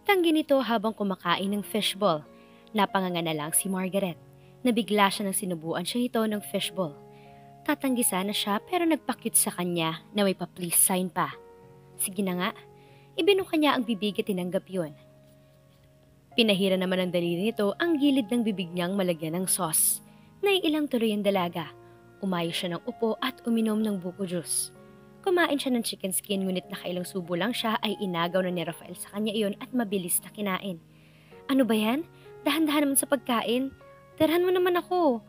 Tanggi nito habang kumakain ng fishball. Napanganga na lang si Margaret. Nabigla siya nang sinubuan siya nito ng fishball. Tatanggi sana siya pero nagpakit sa kanya na may pa-please sign pa. Sige na nga, ibinuka niya ang bibig at tinanggap yun. Pinahira naman ng daliri nito ang gilid ng bibig niyang malagyan ng sauce. Naiilang tuloy ang dalaga. Umayos siya ng upo at uminom ng buko juice. Kumain siya ng chicken skin ngunit nakailang subo lang siya ay inagaw na ni Rafael sa kanya iyon at mabilis na kinain. Ano ba yan? Dahan-dahan naman sa pagkain. Tirahan mo naman ako.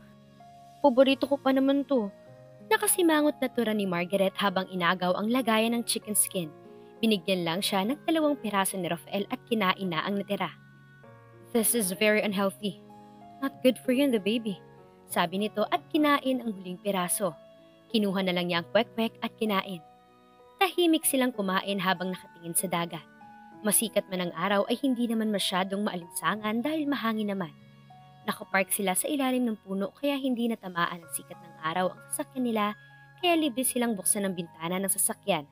Paborito ko pa naman to. Nakasimangot na tura ni Margaret habang inagaw ang lagayan ng chicken skin. Binigyan lang siya ng 2 piraso ni Rafael at kinain na ang natira. This is very unhealthy. Not good for you and the baby. Sabi nito at kinain ang huling piraso. Kinuha na lang niya ang kwek-kwek at kinain. Tahimik silang kumain habang nakatingin sa dagat. Masikat man ang araw ay hindi naman masyadong maalinsangan dahil mahangin naman. Nakapark sila sa ilalim ng puno kaya hindi natamaan ang sikat ng araw ang sasakyan nila kaya libre silang buksan ang bintana ng sasakyan.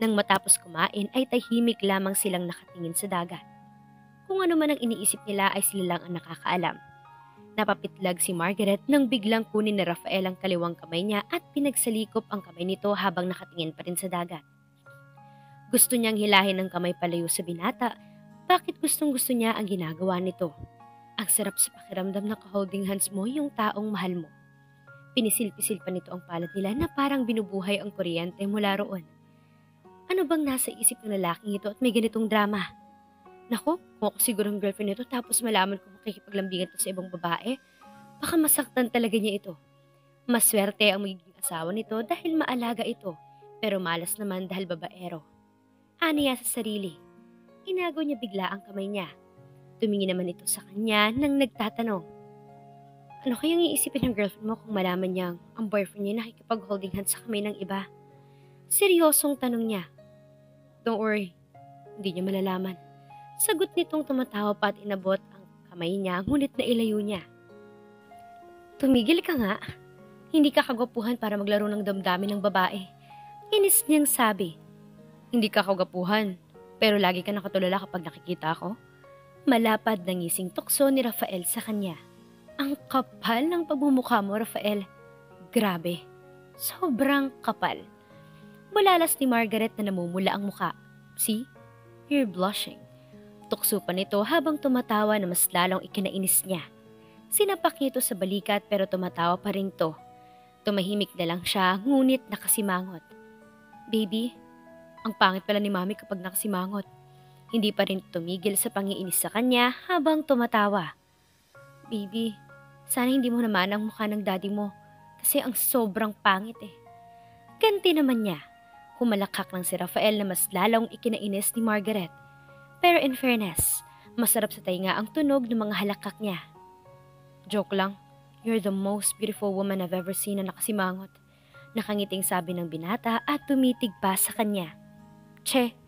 Nang matapos kumain ay tahimik lamang silang nakatingin sa dagat. Kung ano man ang iniisip nila ay sila lang ang nakakaalam. Napapitlag si Margaret nang biglang kunin ni Rafael ang kaliwang kamay niya at pinagsalikop ang kamay nito habang nakatingin pa rin sa dagat. Gusto niyang hilahin ang kamay palayo sa binata. Bakit gustong-gusto niya ang ginagawa nito? Ang sarap sa pakiramdam na ka-holding hands mo yung taong mahal mo. Pinisil-pisil pa nito ang palad nila na parang binubuhay ang kuryente mula roon. Ano bang nasa isip ng lalaking ito at may ganitong drama? Nako, kung ako sigurong girlfriend nito tapos malaman kung makikipaglambingan ito sa ibang babae, baka masaktan talaga niya ito. Maswerte ang magiging asawa nito dahil maalaga ito, pero malas naman dahil babaero. Aniya sa sarili. Inagaw niya bigla ang kamay niya. Tumingin naman ito sa kanya nang nagtatanong. Ano kayang iisipin ng girlfriend mo kung malaman niyang ang boyfriend niya nakikipag-holding hands sa kamay ng iba? Seryosong tanong niya. Don't worry, hindi niya malalaman. Sagot nitong tumatawa pa at inabot ang kamay niya ngunit nailayo niya. Tumigil ka nga. Hindi ka kagwapuhan para maglaro ng damdamin ng babae. Inis niyang sabi. Hindi ka kagwapuhan, pero lagi ka nakatulala kapag nakikita ako. Malapad na ngising tukso ni Rafael sa kanya. Ang kapal ng pagmumukha mo, Rafael. Grabe. Sobrang kapal. Malalas ni Margaret na namumula ang muka. See? You're blushing. Tukso pa nito habang tumatawa na mas lalong ikinainis niya. Sinapak niya ito sa balikat pero tumatawa pa rin to. Tumahimik na lang siya ngunit nakasimangot. Baby, ang pangit pala ni Mami kapag nakasimangot. Hindi pa rin tumigil sa pangiinis sa kanya habang tumatawa. Baby, sana hindi mo naman ang mukha ng daddy mo kasi ang sobrang pangit eh. Ganti naman niya. Humalakak lang si Rafael na mas lalong ikinainis ni Margaret. Pero in fairness, masarap sa tainga ang tunog ng mga halakak niya. Joke lang, you're the most beautiful woman I've ever seen na nakasimangot. Nakangiting sabi ng binata at tumitig pa sa kanya. Che,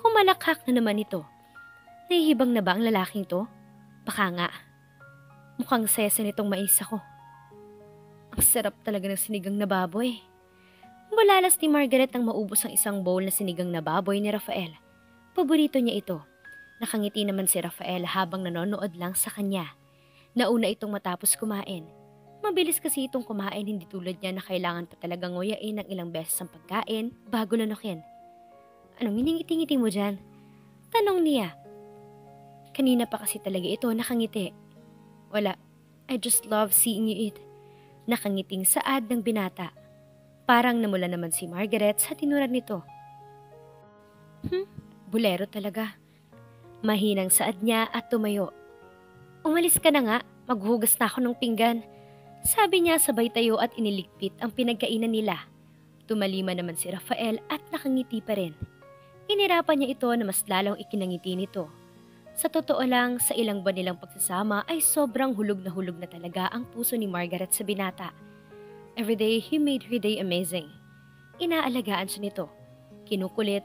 humalakak na naman ito. Nahihibang na ba ang lalaking to? Baka nga. Mukhang sesa nitong mais ako. Ang sarap talaga ng sinigang na baboy. Mulalas ni Margaret ang maubos ang isang bowl na sinigang na baboy ni Rafael. Paborito niya ito. Nakangiti naman si Rafael habang nanonood lang sa kanya. Nauna itong matapos kumain. Mabilis kasi itong kumain, hindi tulad niya na kailangan pa talagang nguyain ng ilang beses ang pagkain bago lunukin. Anong miningiti-ngiti mo dyan? Tanong niya. Kanina pa kasi talaga ito nakangiti. Wala, I just love seeing you eat. Nakangiting saad ng binata. Parang namula naman si Margaret sa tinuran nito. Bulero talaga. Mahinang saad niya at tumayo. Umalis ka na nga, maghuhugas na ako ng pinggan. Sabi niya sabay tayo at iniligpit ang pinagkainan nila. Tumalima naman si Rafael at nakangiti pa rin. Inirapan niya ito na mas lalong ikinangiti nito. Sa totoo lang, sa ilang buwan nilang pagsasama ay sobrang hulog na talaga ang puso ni Margaret sa binata. Everyday, he made her day amazing. Inaalagaan siya nito. Kinukulit,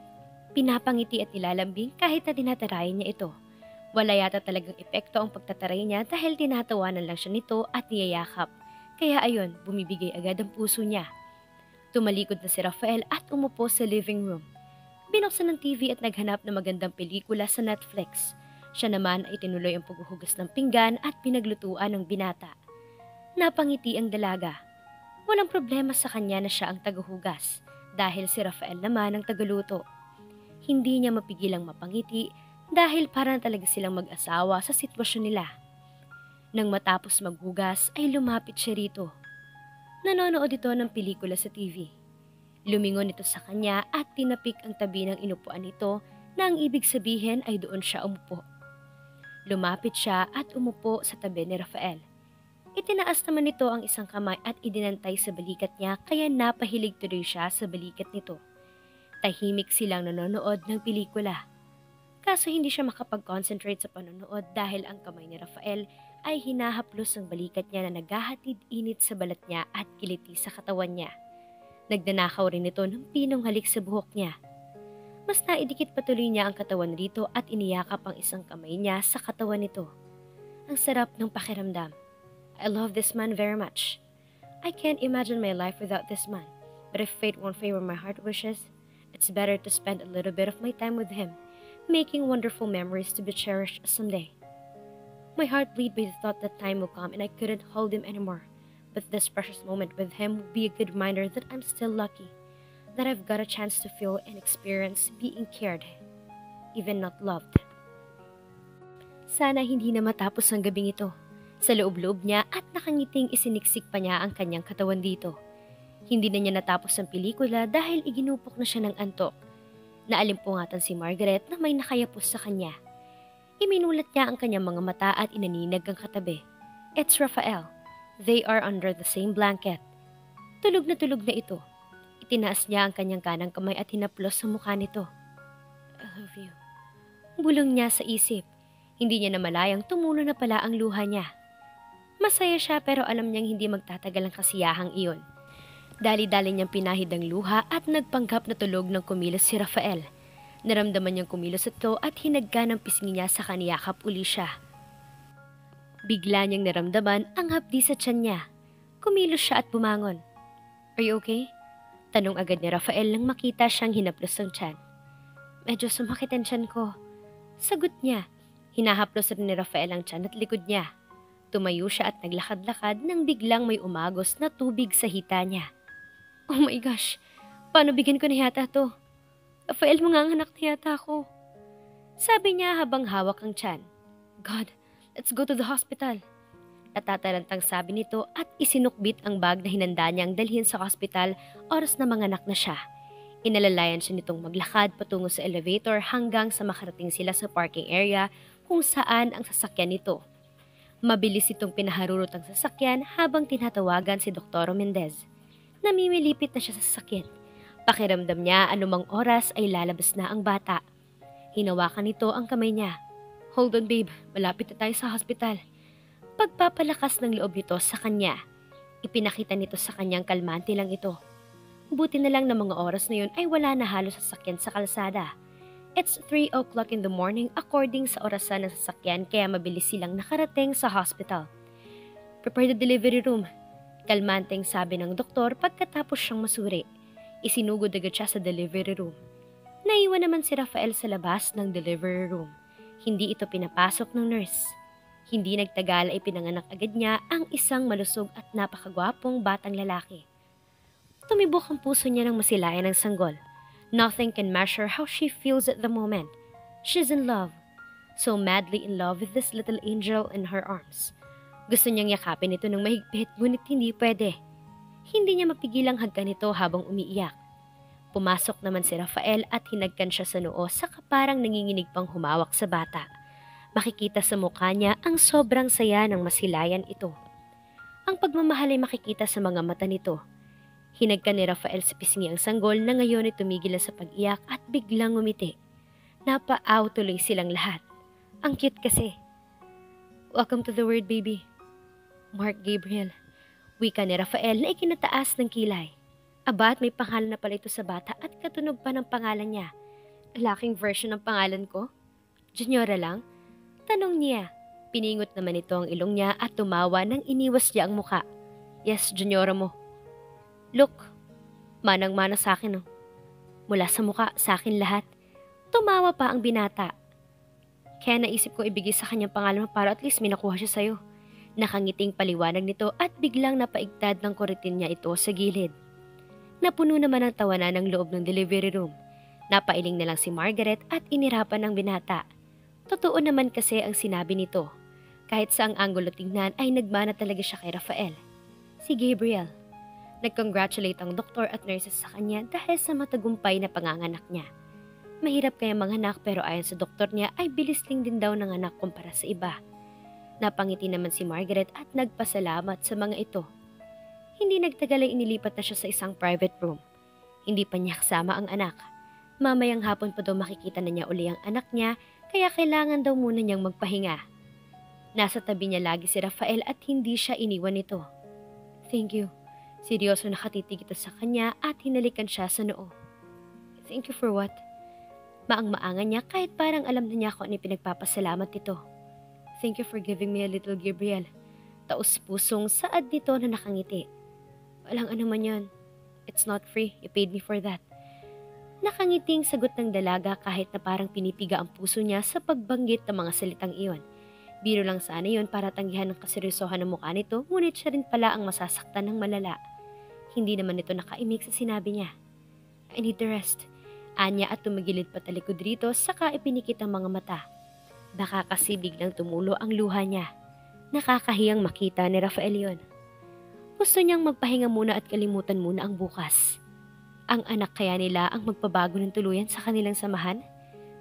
pinapangiti at nilalambing kahit na tinatarayan niya ito. Wala yata talagang epekto ang pagtataray niya dahil tinatawanan lang siya nito at niyayakap. Kaya ayon, bumibigay agad ang puso niya. Tumalikod na si Rafael at umupo sa living room. Binuksan ng TV at naghanap ng magandang pelikula sa Netflix. Siya naman ay tinuloy ang paghuhugas ng pinggan at pinaglutuan ng binata. Napangiti ang dalaga. Walang problema sa kanya na siya ang tagahugas dahil si Rafael naman ang tagaluto. Hindi niya mapigilang mapangiti dahil parang talaga silang mag-asawa sa sitwasyon nila. Nang matapos maghugas ay lumapit siya rito. Nanonood ito ng pelikula sa TV. Lumingon ito sa kanya at tinapik ang tabi ng inupuan nito na ang ibig sabihin ay doon siya umupo. Lumapit siya at umupo sa tabi ni Rafael. Itinaas naman nito ang isang kamay at idinantay sa balikat niya kaya napahilig tuloy siya sa balikat nito. Tahimik silang nanonood ng pelikula. Kaso hindi siya makapag-concentrate sa panonood dahil ang kamay ni Rafael ay hinahaplos ang balikat niya na naghahatid init sa balat niya at kiliti sa katawan niya. Nagdanakaw rin ito ng pinong halik sa buhok niya. Mas naidikit patuloy niya ang katawan rito at iniyakap ang isang kamay niya sa katawan nito. Ang sarap ng pakiramdam. I love this man very much. I can't imagine my life without this man. But if fate won't favor my heart wishes, it's better to spend a little bit of my time with him, making wonderful memories to be cherished someday. My heart bleed by the thought that time will come and I couldn't hold him anymore. But this precious moment with him will be a good reminder that I'm still lucky, that I've got a chance to feel and experience being cared, even not loved. Sana hindi na matapos ang gabing ito. Sa loob-loob niya at nakangiting isiniksik pa niya ang kanyang katawan dito. Hindi na niya natapos ang pelikula dahil iginupok na siya ng antok. Naalimpungatan si Margaret na may nakayapos sa kanya. Iminulat niya ang kanyang mga mata at inaninag ang katabi. It's Rafael. They are under the same blanket. Tulog na ito. Itinaas niya ang kanyang kanang kamay at hinaplos sa mukha nito. I love you. Bulong niya sa isip. Hindi niya namalayang tumulo na pala ang luha niya. Masaya siya pero alam niyang hindi magtatagal ang kasiyahang iyon. Dali-dali niyang pinahid ang luha at nagpanggap na tulog ng kumilos si Rafael. Naramdaman niyang kumilos ito at hinagka ng pisngi niya sa kaniyakap uli siya. Bigla niyang naramdaman ang hapdi sa tiyan niya. Kumilos siya at bumangon. Are you okay? Tanong agad ni Rafael nang makita siyang hinaplos ng tiyan. Medyo sumakit ang tiyan ko. Sagot niya. Hinahaplos rin ni Rafael ang tiyan at likod niya. Tumayo siya at naglakad-lakad nang biglang may umagos na tubig sa hita niya. Oh my gosh, paano bigyan ko na yata to? Rafael, mga anak na yata ako. Sabi niya habang hawak ang tiyan. God, let's go to the hospital. Natatarantang sabi nito at isinukbit ang bag na hinanda niyang dalhin sa hospital oras na manganak na siya. Inalalayan siya nitong maglakad patungo sa elevator hanggang sa makarating sila sa parking area kung saan ang sasakyan nito. Mabilis itong pinaharurot ang sasakyan habang tinatawagan si Dr. Mendez. Namimilipit na siya sa sasakyan. Pakiramdam niya anumang oras ay lalabas na ang bata. Hinawakan nito ang kamay niya. Hold on babe, malapit na tayo sa hospital. Pagpapalakas ng loob nito sa kanya. Ipinakita nito sa kanyang kalmante lang ito. Buti na lang na mga oras na yun ay wala na halos sasakyan sa kalsada. It's 3 o'clock in the morning according sa orasan ng sasakyan kaya mabilis silang nakarating sa hospital. Prepare the delivery room. Kalmanteng sabi ng doktor pagkatapos siyang masuri. Isinugod agad siya sa delivery room. Naiwan naman si Rafael sa labas ng delivery room. Hindi ito pinapasok ng nurse. Hindi nagtagal ay pinanganak agad niya ang isang malusog at napakagwapong batang lalaki. Tumibok ang puso niya ng masilayan ng sanggol. Nothing can measure how she feels at the moment. She's in love. So madly in love with this little angel in her arms. Gusto niyang yakapin ito ng mahigpit ngunit hindi pwede. Hindi niya mapigilang hagkan ito habang umiiyak. Pumasok naman si Rafael at hinagkan siya sa noo saka parang nanginginig pang humawak sa bata. Makikita sa mukha niya ang sobrang saya ng masilayan ito. Ang pagmamahal ay makikita sa mga mata nito. Hinagkan ni Rafael sa pisngi ang sanggol na ngayon ay tumigil na sa pag-iyak at biglang ngumiti. Napaaw tuloy silang lahat. Ang cute kasi. Welcome to the world, baby. Mark Gabriel. Wika ni Rafael na ikinataas ng kilay. Aba at may pangalan na pala ito sa bata at katunog pa ng pangalan niya. Laking version ng pangalan ko? Juniora lang? Tanong niya. Piningot naman ito ang ilong niya at tumawa nang iniwas niya ang muka. Yes, Juniora mo. Look, manang-mana sa akin. Oh. Mula sa muka, sa akin lahat. Tumawa pa ang binata. Kaya naisip ko ibigay sa kanyang pangalan para at least may nakuha siya sa'yo. Nakangiting paliwanag nito at biglang napaigtad ng kuritin niya ito sa gilid. Napuno naman ang tawanan ng loob ng delivery room. Napailing na lang si Margaret at inirapan ng binata. Totoo naman kasi ang sinabi nito. Kahit sa ang anggulo tingnan ay nagmana talaga siya kay Rafael. Si Gabriel. Nag-congratulate ang doktor at nurses sa kanya dahil sa matagumpay na panganganak niya. Mahirap kaya manganak pero ayon sa doktor niya ay bilis lang din daw ng anak kumpara sa iba. Napangiti naman si Margaret at nagpasalamat sa mga ito. Hindi nagtagal ay inilipat na siya sa isang private room. Hindi pa niya kasama ang anak. Mamayang hapon pa daw makikita na niya uli ang anak niya kaya kailangan daw muna niyang magpahinga. Nasa tabi niya lagi si Rafael at hindi siya iniwan nito. Thank you. Seryoso nakatitig ito sa kanya at hinalikan siya sa noo. Thank you for what? Maang-maangan niya kahit parang alam na niya kung ano pinagpapasalamat nito. Thank you for giving me a little Gabriel. Taos-pusong saad nito na nakangiti. Walang ano man yun. It's not free. You paid me for that. Nakangiting sagot ng dalaga kahit na parang pinipiga ang puso niya sa pagbanggit ng mga salitang iyon. Biro lang sana yun para tanggihan ng kaseryosohan ng mukha nito, ngunit siya rin pala ang masasaktan ng malala. Hindi naman ito nakaimik sa sinabi niya. I need the rest. Anya at tumagilid patalikod rito saka ipinikit ang mga mata. Baka kasi biglang tumulo ang luha niya. Nakakahiyang makita ni Rafael yun. Gusto niyang magpahinga muna at kalimutan muna ang bukas. Ang anak kaya nila ang magpabago ng tuluyan sa kanilang samahan?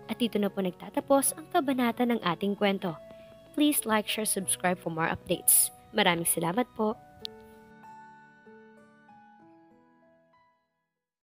At dito na po nagtatapos ang kabanata ng ating kwento. Please like, share, subscribe for more updates. Maraming salamat po.